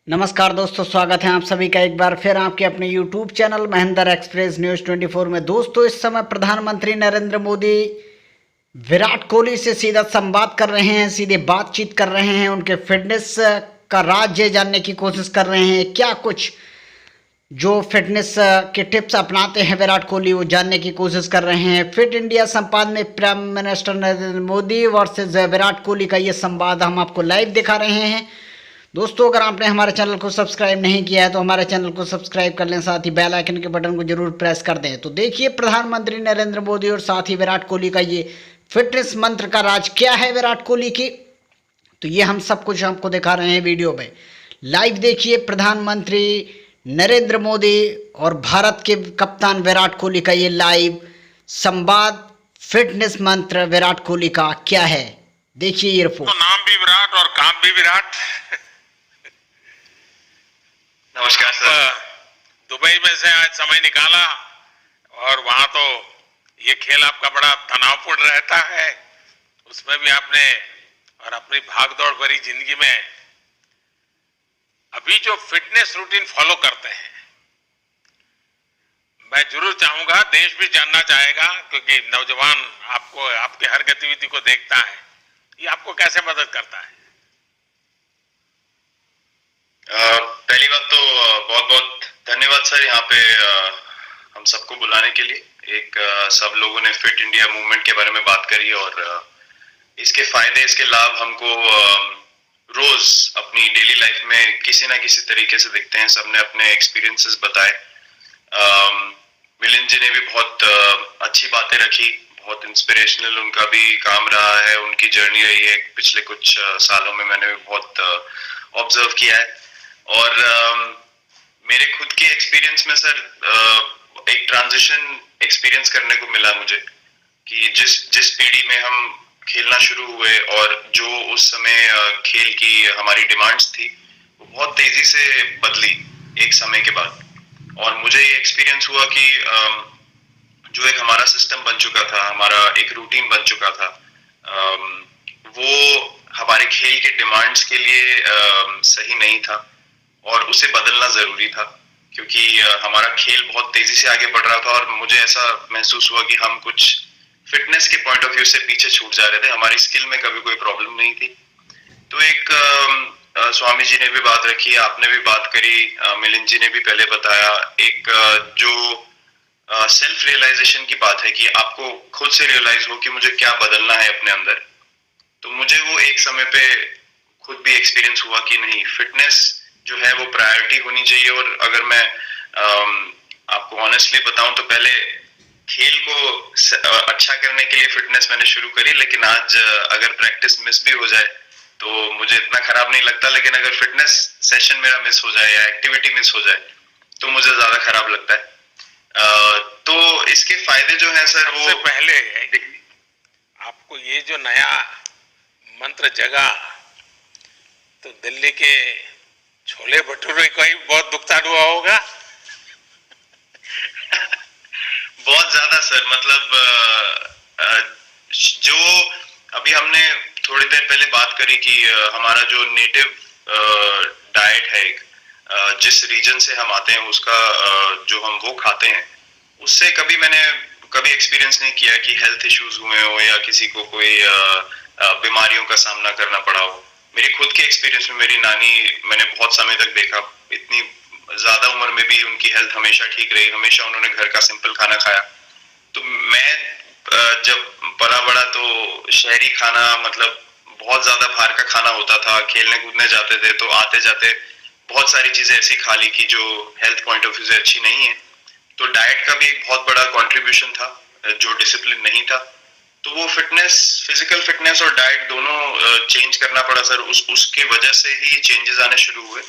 नमस्कार दोस्तों, स्वागत है आप सभी का एक बार फिर आपके अपने YouTube channel Mahendra express news 24 में। दोस्तों, इस समय प्रधानमंत्री नरेंद्र मोदी विराट कोहली से सीधा संवाद कर रहे हैं, सीधे बातचीत कर रहे हैं, उनके फिटनेस का राज जानने की कोशिश कर रहे हैं। क्या कुछ जो फिटनेस के टिप्स अपनाते हैं विराट कोहली, वो जानने की कोशिश कर रहे हैं। फिट इंडिया संवाद में prime minister Narendra Modi versus Virat Kohli का ये संवाद हम आपको लाइव दिखा रहे हैं। दोस्तों, अगर आपने हमारे चैनल को सब्सक्राइब नहीं किया है तो हमारे चैनल को सब्सक्राइब कर लें, साथ ही बेल आइकन के बटन को जरूर प्रेस कर दें। तो देखिए प्रधानमंत्री नरेंद्र मोदी और साथ ही विराट कोहली का ये फिटनेस मंत्र का राज क्या है विराट कोहली की, तो ये हम सब कुछ आपको दिखा रहे हैं वीडियो में। लाइव देखिए प्रधानमंत्री नरेंद्र मोदी और भारत के कप्तान विराट कोहली का ये लाइव संवाद। फिटनेस मंत्र विराट कोहली का क्या है, देखिए ये रिपोर्ट। तो नाम भी विराट और काम भी विराट। नमस्कार सर। दुबई में से आज समय निकाला और वहां तो ये खेल आपका बड़ा तनावपूर्ण रहता है, उसमें भी आपने और अपनी भागदौड़ भरी जिंदगी में अभी जो फिटनेस रूटीन फॉलो करते हैं, मैं जरूर चाहूंगा, देश भी जानना चाहेगा, क्योंकि नौजवान आपको आपके हर गतिविधि को देखता है, ये आपको कैसे मदद करता है? पहली बात तो बहुत बहुत धन्यवाद सर, यहाँ पे हम सबको बुलाने के लिए। एक सब लोगों ने फिट इंडिया मूवमेंट के बारे में बात करी और इसके फायदे, इसके लाभ हमको रोज अपनी डेली लाइफ में किसी ना किसी तरीके से दिखते हैं। सबने अपने एक्सपीरियंसेस बताए। मिलिंद जी ने भी बहुत अच्छी बातें रखी, बहुत इंस्पिरेशनल उनका भी काम रहा है, उनकी जर्नी रही है पिछले कुछ सालों में, मैंने भी बहुत ऑब्जर्व किया है। और मेरे खुद के एक्सपीरियंस में सर एक ट्रांजिशन एक्सपीरियंस करने को मिला मुझे कि जिस पीढ़ी में हम खेलना शुरू हुए और जो उस समय खेल की हमारी डिमांड्स थी, वो बहुत तेजी से बदली एक समय के बाद। और मुझे ये एक्सपीरियंस हुआ कि जो एक हमारा सिस्टम बन चुका था, हमारा एक रूटीन बन चुका था, वो हमारे खेल के डिमांड्स के लिए सही नहीं था और उसे बदलना जरूरी था, क्योंकि हमारा खेल बहुत तेजी से आगे बढ़ रहा था और मुझे ऐसा महसूस हुआ कि हम कुछ फिटनेस के पॉइंट ऑफ व्यू से पीछे छूट जा रहे थे। हमारी स्किल में कभी कोई प्रॉब्लम नहीं थी। तो एक स्वामी जी ने भी बात रखी, आपने भी बात करी, मिलिंद जी ने भी पहले बताया, एक जो सेल्फ रियलाइजेशन की बात है कि आपको खुद से रियलाइज हो कि मुझे क्या बदलना है अपने अंदर। तो मुझे वो एक समय पे खुद भी एक्सपीरियंस हुआ कि नहीं, फिटनेस जो है वो प्रायोरिटी होनी चाहिए। और अगर मैं आपको ऑनेस्टली बताऊं तो पहले खेल को अच्छा करने के लिए फिटनेस मैंने शुरू करी, लेकिन आज अगर प्रैक्टिस मिस भी हो जाए तो मुझे इतना खराब नहीं लगता, लेकिन अगर फिटनेस सेशन मेरा मिस हो जाए या एक्टिविटी मिस हो जाए तो मुझे ज्यादा खराब लगता है। तो इसके फायदे जो है सर, वो पहले आपको ये जो नया मंत्र जगा, तो दिल्ली के छोले भटूरे का ही बहुत भुगतान हुआ होगा। बहुत ज्यादा सर, मतलब जो अभी हमने थोड़ी देर पहले बात करी कि हमारा जो नेटिव डाइट है, जिस रीजन से हम आते हैं उसका जो हम वो खाते हैं, उससे मैंने कभी एक्सपीरियंस नहीं किया कि हेल्थ इश्यूज हुए हो या किसी को कोई बीमारियों का सामना करना पड़ा हो। मेरी खुद के एक्सपीरियंस में मेरी नानी, मैंने बहुत समय तक देखा, इतनी ज्यादा उम्र में भी उनकी हेल्थ हमेशा ठीक रही, हमेशा उन्होंने घर का सिंपल खाना खाया। तो मैं जब पला बड़ा तो शहरी खाना, मतलब बहुत ज्यादा बाहर का खाना होता था, खेलने कूदने जाते थे तो आते जाते बहुत सारी चीजें ऐसी खा ली कि जो हेल्थ पॉइंट ऑफ व्यू से अच्छी नहीं है। तो डाइट का भी एक बहुत बड़ा कंट्रीब्यूशन था, जो डिसिप्लिन नहीं था। तो वो फिटनेस, फिजिकल फिटनेस और डाइट दोनों चेंज करना पड़ा सर। उसके वजह से ही चेंजेस आने शुरू हुए।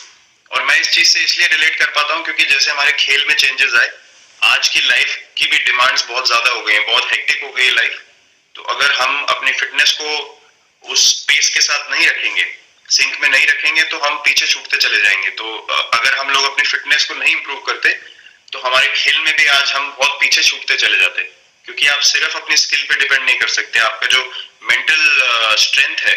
और मैं इस चीज से इसलिए रिलेट कर पाता हूँ क्योंकि जैसे हमारे खेल में चेंजेस आए, आज की लाइफ की भी डिमांड्स बहुत ज्यादा हो गई हैं, बहुत हेक्टिक हो गई है लाइफ। तो अगर हम अपनी फिटनेस को उस पेस के साथ नहीं रखेंगे, सिंक में नहीं रखेंगे, तो हम पीछे छूटते चले जाएंगे। तो अगर हम लोग अपनी फिटनेस को नहीं इंप्रूव करते तो हमारे खेल में भी आज हम बहुत पीछे छूटते चले जाते, क्योंकि आप सिर्फ अपनी स्किल पे डिपेंड नहीं कर सकते। आपका जो मेंटल स्ट्रेंथ है,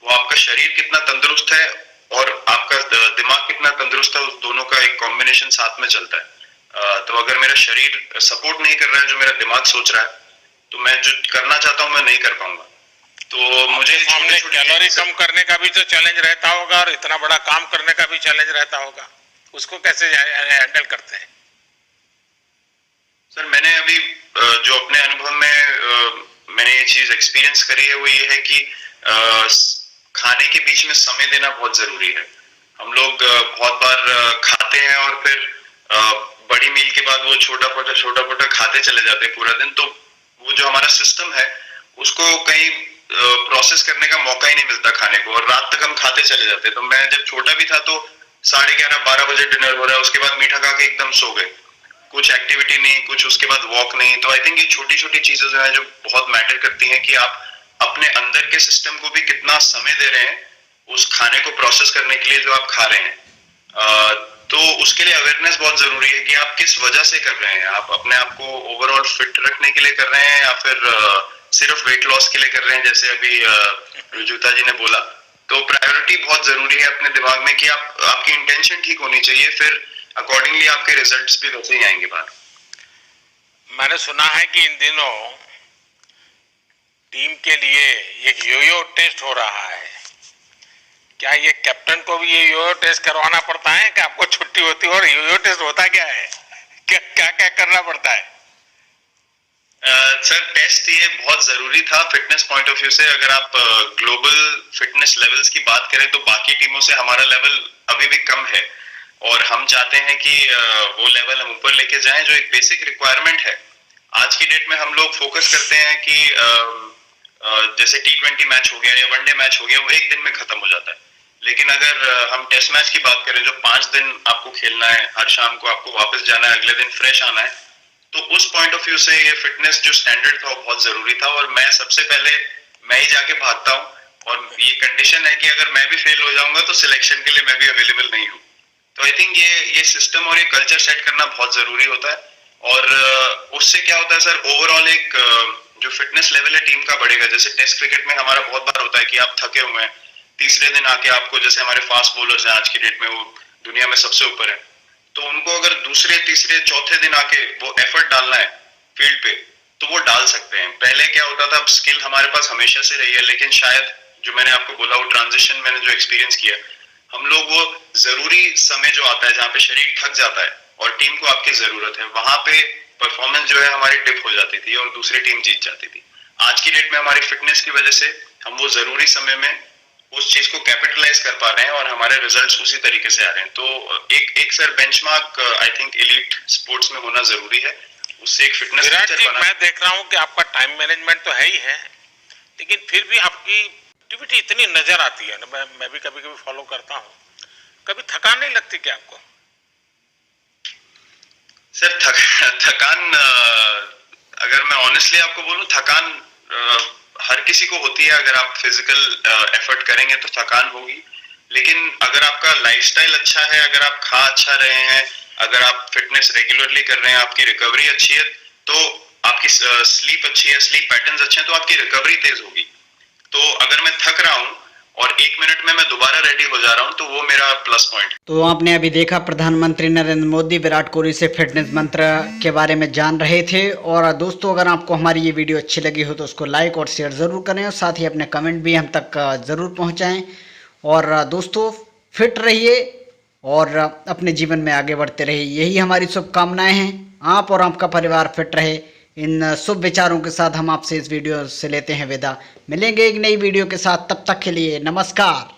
वो आपका शरीर कितना तंदुरुस्त है और आपका दिमाग कितना तंदुरुस्त है, उस दोनों का एक कॉम्बिनेशन साथ में चलता है। तो अगर मेरा शरीर सपोर्ट नहीं कर रहा है जो मेरा दिमाग सोच रहा है, तो मैं जो करना चाहता हूँ मैं नहीं कर पाऊंगा। तो मुझे सामने कैलोरी कम करने का भी तो चैलेंज रहता होगा और इतना बड़ा काम करने का भी चैलेंज रहता होगा, उसको कैसे हैंडल करते हैं? सर मैंने अभी जो अपने अनुभव में मैंने ये चीज एक्सपीरियंस करी है वो ये है कि खाने के बीच में समय देना बहुत जरूरी है। हम लोग बहुत बार खाते हैं और फिर बड़ी मील के बाद वो छोटा पोटा खाते चले जाते हैं पूरा दिन, तो वो जो हमारा सिस्टम है उसको कहीं प्रोसेस करने का मौका ही नहीं मिलता खाने को, और रात तक हम खाते चले जाते। तो मैं जब छोटा भी था तो 11:30-12 बजे डिनर हो रहा है, उसके बाद मीठा खा के एकदम सो गए, कुछ एक्टिविटी नहीं, कुछ उसके बाद वॉक नहीं। तो आई थिंक ये छोटी छोटी चीजें जो है जो बहुत मैटर करती हैं कि आप अपने अंदर के सिस्टम को भी कितना समय दे रहे हैं उस खाने को प्रोसेस करने के लिए जो आप खा रहे हैं। तो उसके लिए अवेयरनेस बहुत जरूरी है कि आप किस वजह से कर रहे हैं। आप अपने आप को ओवरऑल फिट रखने के लिए कर रहे हैं या फिर सिर्फ वेट लॉस के लिए कर रहे हैं, जैसे अभी रुजुता जी ने बोला। तो प्रायोरिटी बहुत जरूरी है अपने दिमाग में कि आपकी इंटेंशन ठीक होनी चाहिए, फिर अकॉर्डिंगली आपके रिजल्ट्स भी वैसे ही आएंगे बाहर। मैंने सुना है कि इन दिनों टीम के लिए एक योयो टेस्ट हो रहा है, क्या ये कैप्टन को भी ये योयो टेस्ट करवाना पड़ता है कि आपको छुट्टी होती है? और योयो टेस्ट होता क्या है, क्या क्या करना पड़ता है? सर टेस्ट ये बहुत जरूरी था फिटनेस पॉइंट ऑफ व्यू से। अगर आप ग्लोबल फिटनेस लेवल्स की बात करें तो बाकी टीमों से हमारा लेवल अभी भी कम है, और हम चाहते हैं कि वो लेवल हम ऊपर लेके जाएं। जो एक बेसिक रिक्वायरमेंट है आज की डेट में, हम लोग फोकस करते हैं कि जैसे T20 मैच हो गया या वनडे मैच हो गया, वो एक दिन में खत्म हो जाता है। लेकिन अगर हम टेस्ट मैच की बात करें जो 5 दिन आपको खेलना है, हर शाम को आपको वापस जाना है, अगले दिन फ्रेश आना है, तो उस पॉइंट ऑफ व्यू से ये फिटनेस जो स्टैंडर्ड था वो बहुत जरूरी था। और मैं सबसे पहले मैं ही जाके भागता हूँ, और ये कंडीशन है कि अगर मैं भी फेल हो जाऊंगा तो सिलेक्शन के लिए मैं भी अवेलेबल नहीं हूँ। तो आई थिंक ये सिस्टम और ये कल्चर सेट करना बहुत जरूरी होता है, और उससे क्या होता है सर, ओवरऑल एक जो फिटनेस लेवल है टीम का बढ़ेगा। जैसे टेस्ट क्रिकेट में हमारा बहुत बार होता है कि आप थके हुए हैं, तीसरे दिन आके आपको, जैसे हमारे फास्ट बॉलर्स हैं आज की डेट में वो दुनिया में सबसे ऊपर है, तो उनको अगर दूसरे तीसरे चौथे दिन आके वो एफर्ट डालना है फील्ड पे तो वो डाल सकते हैं। पहले क्या होता था, स्किल हमारे पास हमेशा से रही है, लेकिन शायद जो मैंने आपको बोला वो ट्रांजिशन मैंने जो एक्सपीरियंस किया, हम लोग वो जरूरी समय जो आता है जहाँ पे शरीर थक जाता है और टीम को आपकी जरूरत है, वहां पे परफॉर्मेंस जो है हमारी डिप हो जाती थी और दूसरी टीम जीत जाती थी। आज की डेट में हमारी फिटनेस की वजह से हम वो जरूरी समय में उस चीज को कैपिटलाइज कर पा रहे हैं और हमारे रिजल्ट्स उसी तरीके से आ रहे हैं। तो एक sir benchmark I think elite sports में होना जरूरी है, उससे एक फिटनेस विराट जी, मैं देख रहा हूँ कि आपका टाइम मैनेजमेंट तो है ही है, लेकिन फिर भी आपकी एक्टिविटी इतनी नजर आती है ना, मैं भी कभी कभी फॉलो करता हूँ, कभी थकान नहीं लगती क्या आपको? सर थकान अगर मैं ऑनेस्टली आपको बोलूं, थकान हर किसी को होती है। अगर आप फिजिकल एफर्ट करेंगे तो थकान होगी, लेकिन अगर आपका लाइफस्टाइल अच्छा है, अगर आप खा अच्छा रहे हैं, अगर आप फिटनेस रेगुलरली कर रहे हैं, आपकी रिकवरी अच्छी है, तो आपकी स्लीप अच्छी है, स्लीप पैटर्न्स अच्छे हैं, तो आपकी रिकवरी तेज होगी। तो अगर मैं थक रहा हूं और 1 मिनट में मैं दोबारा रेडी हो जा रहा हूं तो वो मेरा प्लस पॉइंट है। तो आपने अभी देखा प्रधानमंत्री नरेंद्र मोदी विराट कोहली से फिटनेस मंत्र के बारे में जान रहे थे। और दोस्तों, अगर आपको हमारी ये वीडियो अच्छी लगी हो तो उसको लाइक और शेयर ज़रूर करें, और साथ ही अपने कमेंट भी हम तक ज़रूर पहुँचाएँ। और दोस्तों, फिट रहिए और अपने जीवन में आगे बढ़ते रहिए, यही हमारी शुभकामनाएँ हैं। आप और आपका परिवार फिट रहे, इन शुभ विचारों के साथ हम आपसे इस वीडियो से लेते हैं विदा। मिलेंगे एक नई वीडियो के साथ, तब तक के लिए नमस्कार।